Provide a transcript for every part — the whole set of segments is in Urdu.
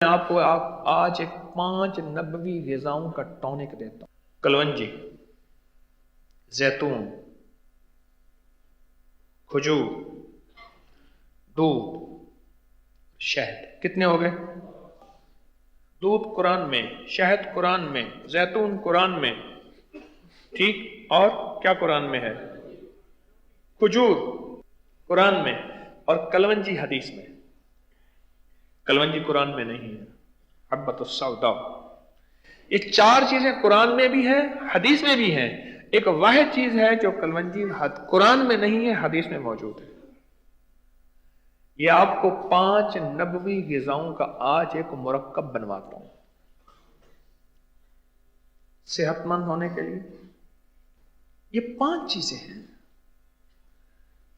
میں آپ کو آج ایک 5 نبوی غذاؤں کا ٹونک دیتا ہوں۔ کلونجی، زیتون، کھجور، دودھ، شہد۔ کتنے ہو گئے؟ دودھ قرآن میں، شہد قرآن میں، زیتون قرآن میں، ٹھیک؟ اور کیا قرآن میں ہے؟ کھجور قرآن میں، اور کلونجی حدیث میں۔ کلونجی قرآن میں نہیں ہے، حبۃ السوداء۔ یہ 4 چیزیں قرآن میں بھی ہیں، حدیث میں بھی ہیں۔ ایک واحد چیز ہے جو کلونجی قرآن میں نہیں ہے، حدیث میں موجود ہے۔ یہ آپ کو 5 نبوی غذاؤں کا آج ایک مرکب بنواتا ہوں صحت مند ہونے کے لیے۔ یہ 5 چیزیں ہیں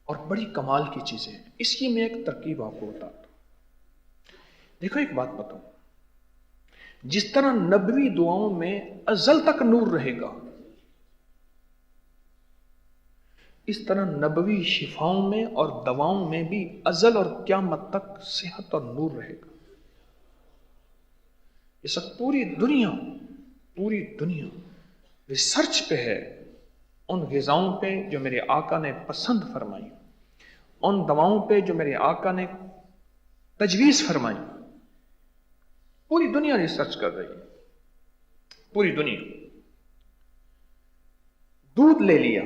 اور بڑی کمال کی چیزیں ہیں۔ اس کی میں ایک ترکیب آپ کو بتاتا ہوں۔ دیکھو ایک بات بتاؤں، جس طرح نبوی دعاؤں میں ازل تک نور رہے گا، اس طرح نبوی شفاؤں میں اور دواؤں میں بھی ازل اور قیامت تک صحت اور نور رہے گا۔ اس وقت پوری دنیا ریسرچ پہ ہے، ان غذاؤں پہ جو میرے آقا نے پسند فرمائی، ان دواؤں پہ جو میرے آقا نے تجویز فرمائی۔ پوری دنیا ریسرچ کر رہی ہے، پوری دنیا۔ دودھ لے لیا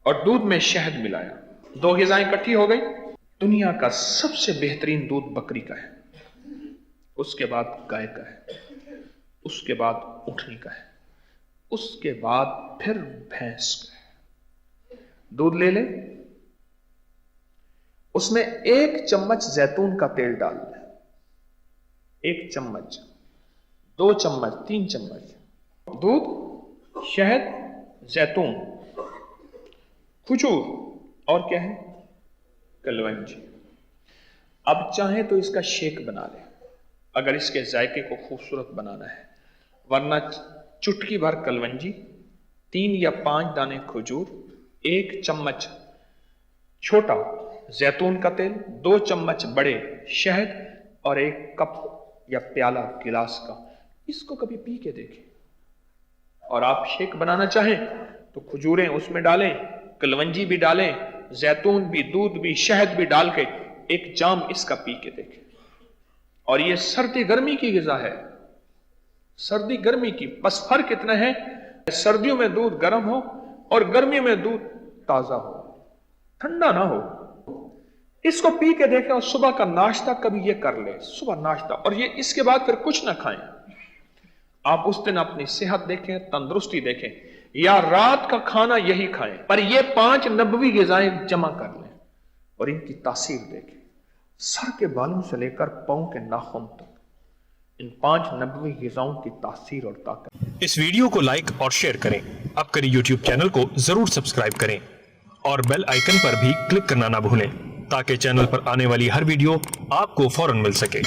اور دودھ میں شہد ملایا، 2 غذائیں اکٹھی ہو گئی۔ دنیا کا سب سے بہترین دودھ بکری کا ہے، اس کے بعد گائے کا ہے، اس کے بعد اونٹنی کا ہے، اس کے بعد پھر بھینس کا ہے۔ دودھ لے لیں، اس میں 1 چمچ زیتون کا تیل ڈال دیں، 1 چمچ، 2 چمچ، 3 چمچ دودھ، شہد، زیتون، کھجور، اور کیا ہے؟ کلونجی۔ اب چاہیں تو اس کا شیک بنا لیں اگر اس کے ذائقے کو خوبصورت بنانا ہے، ورنہ چٹکی بھر کلونجی، 3 یا 5 دانے کھجور، 1 چمچ چھوٹا زیتون کا تیل، 2 چمچ بڑے شہد، اور 1 کپ یا پیالہ گلاس کا، اس کو کبھی پی کے دیکھیں۔ اور آپ شیک بنانا چاہیں تو کھجوریں اس میں ڈالیں، کلونجی بھی ڈالیں، زیتون بھی، دودھ بھی، شہد بھی ڈال کے 1 جام اس کا پی کے دیکھیں۔ اور یہ سردی گرمی کی غذا ہے، سردی گرمی کی۔ بس فرق اتنا ہے، سردیوں میں دودھ گرم ہو اور گرمیوں میں دودھ تازہ ہو، ٹھنڈا نہ ہو۔ اس کو پی کے دیکھیں، اور صبح کا ناشتہ کبھی یہ کر لیں، صبح ناشتہ، اور یہ اس کے بعد پھر کچھ نہ کھائیں۔ آپ اس دن اپنی صحت دیکھیں، تندرستی دیکھیں، یا رات کا کھانا یہی کھائیں، پر یہ 5 نبوی غذائیں جمع کر لیں اور ان کی تاثیر دیکھیں۔ سر کے بالوں سے لے کر پاؤں کے ناخن تک ان 5 نبوی غذاؤں کی تاثیر اور طاقت۔ اس ویڈیو کو لائک اور شیئر کریں، اب کریں یوٹیوب چینل کو ضرور سبسکرائب کریں اور بیل آئیکن پر بھی کلک کرنا نہ بھولیں تاکہ چینل پر آنے والی ہر ویڈیو آپ کو فوراً مل سکے۔